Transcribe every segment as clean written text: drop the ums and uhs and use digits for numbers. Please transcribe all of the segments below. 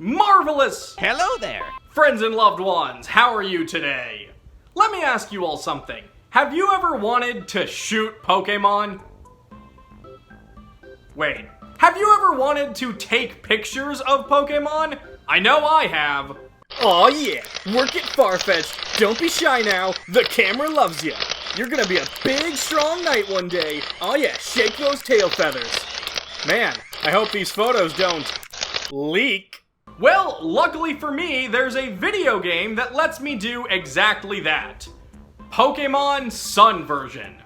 Marvelous! Hello there! Friends and loved ones, how are you today? Let me ask you all something. Have you ever wanted to shoot Pokémon? Wait, have you ever wanted to take pictures of Pokémon? I know I have. Aw yeah, work it Farfetch'd. Don't be shy now, the camera loves you. You're gonna be a big, strong knight one day. Aw yeah, shake those tail feathers. Man, I hope these photos don't leak. Well, luckily for me, there's a video game that lets me do exactly that. Pokémon Sun version.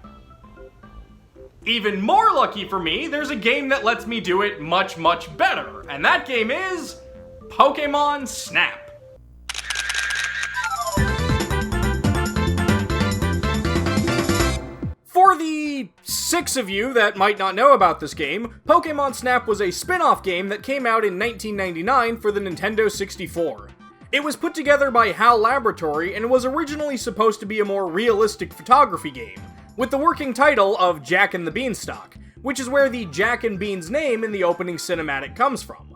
Even more lucky for me, there's a game that lets me do it much, much better, and that game is Pokémon Snap. For the 6 of you that might not know about this game, Pokémon Snap was a spin-off game that came out in 1999 for the Nintendo 64. It was put together by HAL Laboratory and was originally supposed to be a more realistic photography game, with the working title of Jack and the Beanstalk, which is where the Jack and Beans name in the opening cinematic comes from.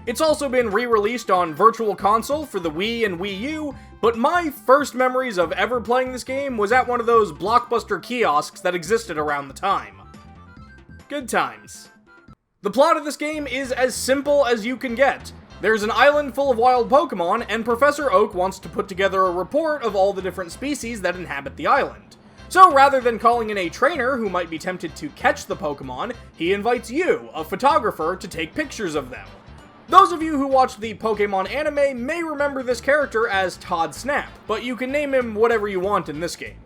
It's also been re-released on Virtual Console for the Wii and Wii U, but my first memories of ever playing this game was at one of those Blockbuster kiosks that existed around the time. Good times. The plot of this game is as simple as you can get. There's an island full of wild Pokemon, and Professor Oak wants to put together a report of all the different species that inhabit the island. So rather than calling in a trainer who might be tempted to catch the Pokemon, he invites you, a photographer, to take pictures of them. Those of you who watched the Pokemon anime may remember this character as Todd Snap, but you can name him whatever you want in this game.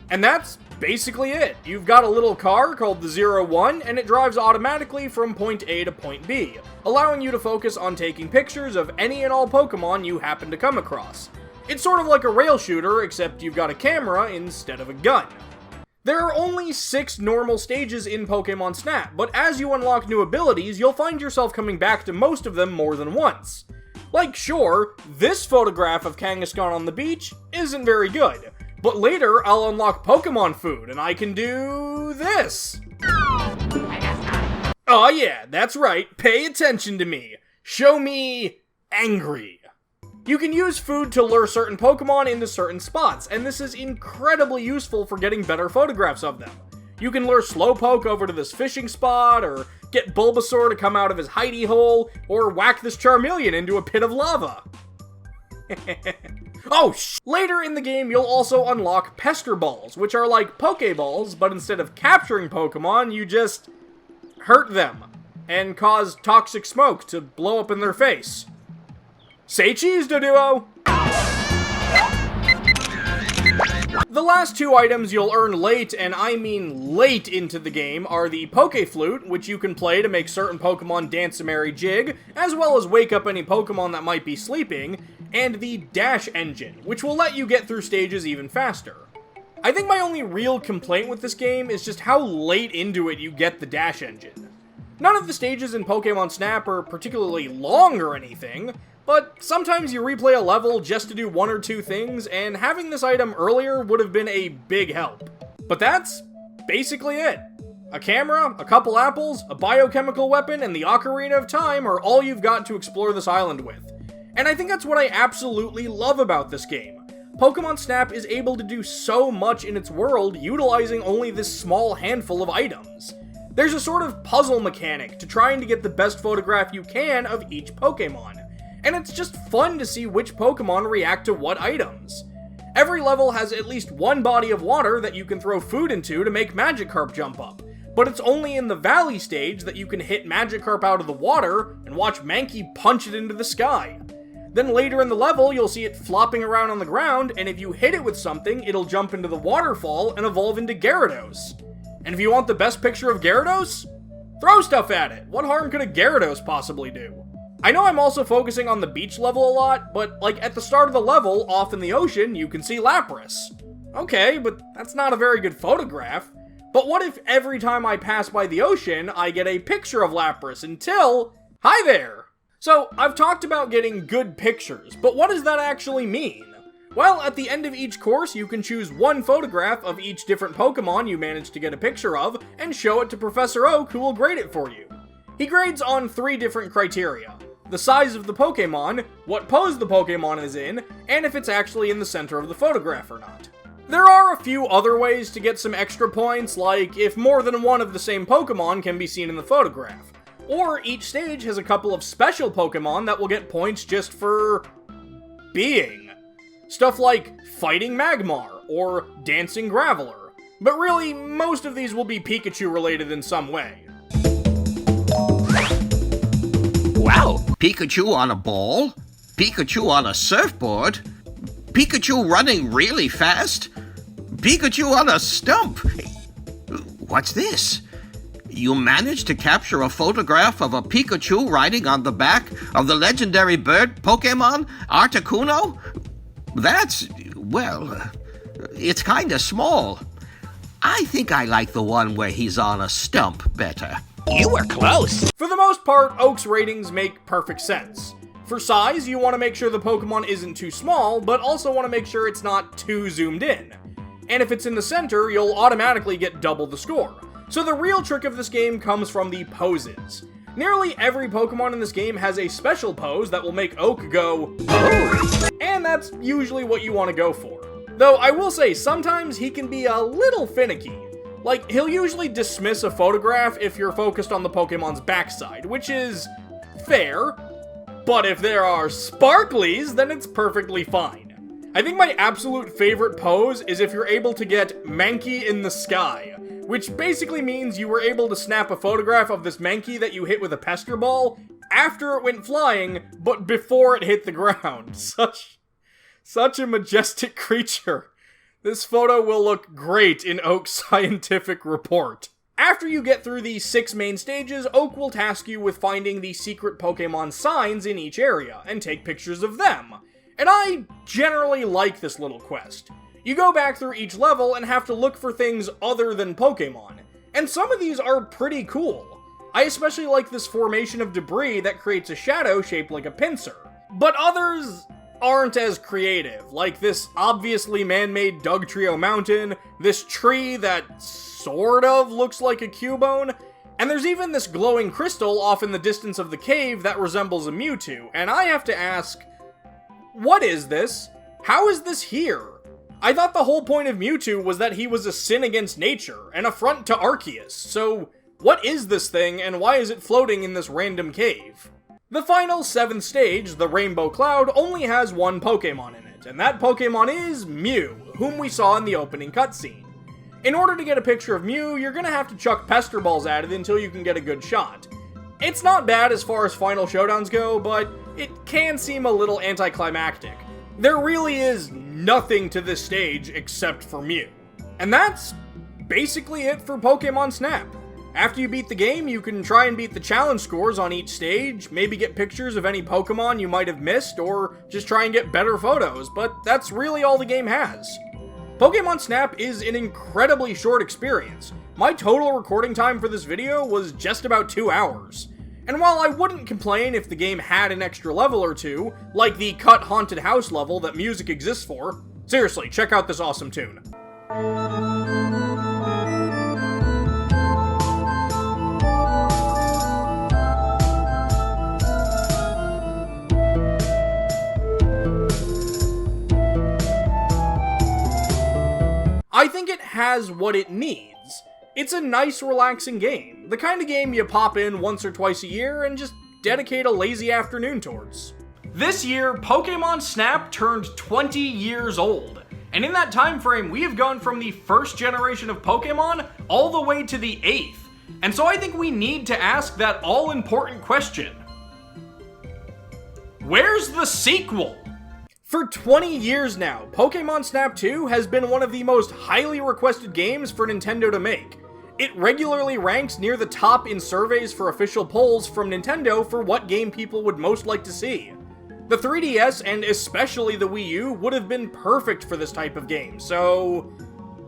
And that's basically it. You've got a little car called the 01, and it drives automatically from point A to point B, allowing you to focus on taking pictures of any and all Pokemon you happen to come across. It's sort of like a rail shooter, except you've got a camera instead of a gun. There are only 6 normal stages in Pokémon Snap, but as you unlock new abilities, you'll find yourself coming back to most of them more than once. Like, sure, this photograph of Kangaskhan on the beach isn't very good, but later I'll unlock Pokémon food and I can do this. Oh yeah, that's right, pay attention to me. Show me angry. You can use food to lure certain Pokemon into certain spots, and this is incredibly useful for getting better photographs of them. You can lure Slowpoke over to this fishing spot, or get Bulbasaur to come out of his hidey hole, or whack this Charmeleon into a pit of lava. Later in the game, you'll also unlock Pester Balls, which are like Pokeballs, but instead of capturing Pokemon, you just hurt them, and cause toxic smoke to blow up in their face. Say cheese, Doduo! The last 2 items you'll earn late, and I mean late into the game, are the Poke Flute, which you can play to make certain Pokemon dance a merry jig, as well as wake up any Pokemon that might be sleeping, and the Dash Engine, which will let you get through stages even faster. I think my only real complaint with this game is just how late into it you get the Dash Engine. None of the stages in Pokemon Snap are particularly long or anything, but sometimes you replay a level just to do 1 or 2 things, and having this item earlier would have been a big help. But that's basically it. A camera, a couple apples, a biochemical weapon, and the Ocarina of Time are all you've got to explore this island with. And I think that's what I absolutely love about this game. Pokemon Snap is able to do so much in its world utilizing only this small handful of items. There's a sort of puzzle mechanic to trying to get the best photograph you can of each Pokemon. And it's just fun to see which Pokemon react to what items. Every level has at least one body of water that you can throw food into to make Magikarp jump up, but it's only in the Valley stage that you can hit Magikarp out of the water and watch Mankey punch it into the sky. Then later in the level, you'll see it flopping around on the ground, and if you hit it with something, it'll jump into the waterfall and evolve into Gyarados. And if you want the best picture of Gyarados, throw stuff at it. What harm could a Gyarados possibly do? I know I'm also focusing on the beach level a lot, but like at the start of the level, off in the ocean, you can see Lapras. Okay, but that's not a very good photograph. But what if every time I pass by the ocean, I get a picture of Lapras until... Hi there! So, I've talked about getting good pictures, but what does that actually mean? Well, at the end of each course, you can choose one photograph of each different Pokemon you managed to get a picture of, and show it to Professor Oak, who will grade it for you. He grades on 3 different criteria. the size of the Pokemon, what pose the Pokemon is in, and if it's actually in the center of the photograph or not. There are a few other ways to get some extra points, like if more than one of the same Pokemon can be seen in the photograph. Or each stage has a couple of special Pokemon that will get points just for being. Stuff like fighting Magmar, or dancing Graveler. But really, most of these will be Pikachu related in some way. Wow! Pikachu on a ball? Pikachu on a surfboard? Pikachu running really fast? Pikachu on a stump? What's this? You managed to capture a photograph of a Pikachu riding on the back of the legendary bird Pokemon, Articuno? That's, well, it's kinda small. I think I like the one where he's on a stump better. You were close. For the most part, Oak's ratings make perfect sense. For size, you want to make sure the Pokemon isn't too small, but also want to make sure it's not too zoomed in. And if it's in the center, you'll automatically get double the score. So the real trick of this game comes from the poses. Nearly every Pokemon in this game has a special pose that will make Oak go, "Oh!" And that's usually what you want to go for. Though I will say, sometimes he can be a little finicky. Like, he'll usually dismiss a photograph if you're focused on the Pokemon's backside, which is fair, but if there are sparklies, then it's perfectly fine. I think my absolute favorite pose is if you're able to get Mankey in the sky, which basically means you were able to snap a photograph of this Mankey that you hit with a Pester Ball after it went flying, but before it hit the ground. Such a majestic creature. This photo will look great in Oak's scientific report. After you get through the 6 main stages, Oak will task you with finding the secret Pokemon signs in each area, and take pictures of them. And I generally like this little quest. You go back through each level and have to look for things other than Pokemon, and some of these are pretty cool. I especially like this formation of debris that creates a shadow shaped like a pincer. But others aren't as creative, like this obviously man-made Dugtrio mountain, this tree that sort of looks like a Cubone, and there's even this glowing crystal off in the distance of the cave that resembles a Mewtwo, and I have to ask, what is this? How is this here? I thought the whole point of Mewtwo was that he was a sin against nature, an affront to Arceus, so what is this thing and why is it floating in this random cave? The final 7th stage, the Rainbow Cloud, only has one Pokemon in it, and that Pokemon is Mew, whom we saw in the opening cutscene. In order to get a picture of Mew, you're gonna have to chuck Pester Balls at it until you can get a good shot. It's not bad as far as final showdowns go, but it can seem a little anticlimactic. There really is nothing to this stage except for Mew. And that's basically it for Pokemon Snap. After you beat the game, you can try and beat the challenge scores on each stage, maybe get pictures of any Pokemon you might have missed, or just try and get better photos, but that's really all the game has. Pokemon Snap is an incredibly short experience. My total recording time for this video was just about 2 hours. And while I wouldn't complain if the game had an extra level or two, like the cut haunted house level that music exists for, seriously, check out this awesome tune. I think it has what it needs. It's a nice, relaxing game. The kind of game you pop in once or twice a year and just dedicate a lazy afternoon towards. This year, Pokemon Snap turned 20 years old. And in that time frame, we have gone from the first generation of Pokemon all the way to the 8th. And so I think we need to ask that all-important question. Where's the sequel? For 20 years now, Pokemon Snap 2 has been one of the most highly requested games for Nintendo to make. It regularly ranks near the top in surveys for official polls from Nintendo for what game people would most like to see. The 3DS, and especially the Wii U, would have been perfect for this type of game, so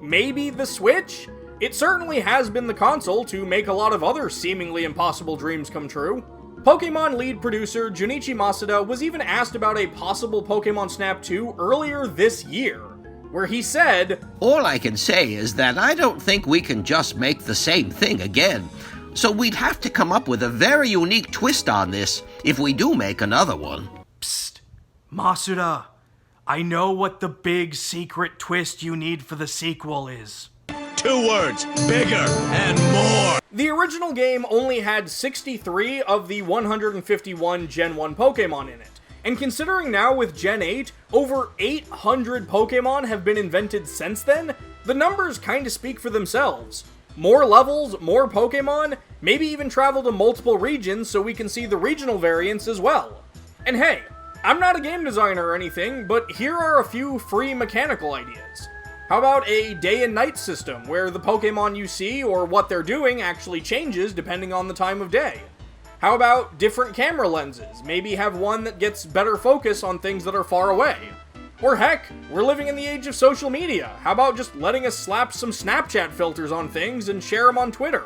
maybe the Switch? It certainly has been the console to make a lot of other seemingly impossible dreams come true. Pokemon lead producer Junichi Masuda was even asked about a possible Pokemon Snap 2 earlier this year, where he said, All I can say is that I don't think we can just make the same thing again. So we'd have to come up with a very unique twist on this if we do make another one. Psst, Masuda, I know what the big secret twist you need for the sequel is. 2 words, bigger and more. The original game only had 63 of the 151 Gen 1 Pokémon in it, and considering now with Gen 8, over 800 Pokémon have been invented since then, the numbers kinda speak for themselves. More levels, more Pokémon, maybe even travel to multiple regions so we can see the regional variants as well. And hey, I'm not a game designer or anything, but here are a few free mechanical ideas. How about a day and night system, where the Pokémon you see or what they're doing actually changes depending on the time of day? How about different camera lenses? Maybe have one that gets better focus on things that are far away. Or heck, we're living in the age of social media. How about just letting us slap some Snapchat filters on things and share them on Twitter?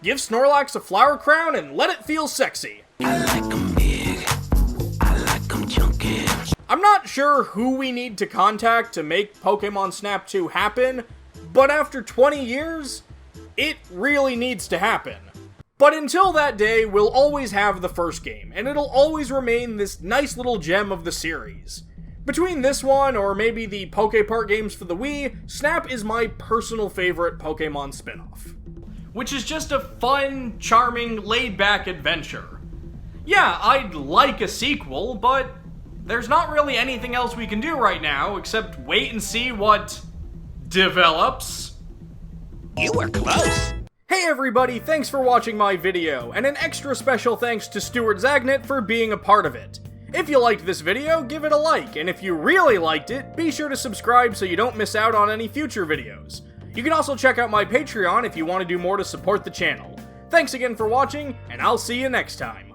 Give Snorlax a flower crown and let it feel sexy. I like 'em big. I like 'em chunky. I'm not sure who we need to contact to make Pokemon Snap 2 happen, but after 20 years, it really needs to happen. But until that day, we'll always have the first game, and it'll always remain this nice little gem of the series. Between this one, or maybe the Poképark games for the Wii, Snap is my personal favorite Pokemon spin-off. Which is just a fun, charming, laid-back adventure. Yeah, I'd like a sequel, but there's not really anything else we can do right now except wait and see what develops. You were close. Hey everybody, thanks for watching my video, and an extra special thanks to Stuart Zagnit for being a part of it. If you liked this video, give it a like, and if you really liked it, be sure to subscribe so you don't miss out on any future videos. You can also check out my Patreon if you want to do more to support the channel. Thanks again for watching, and I'll see you next time.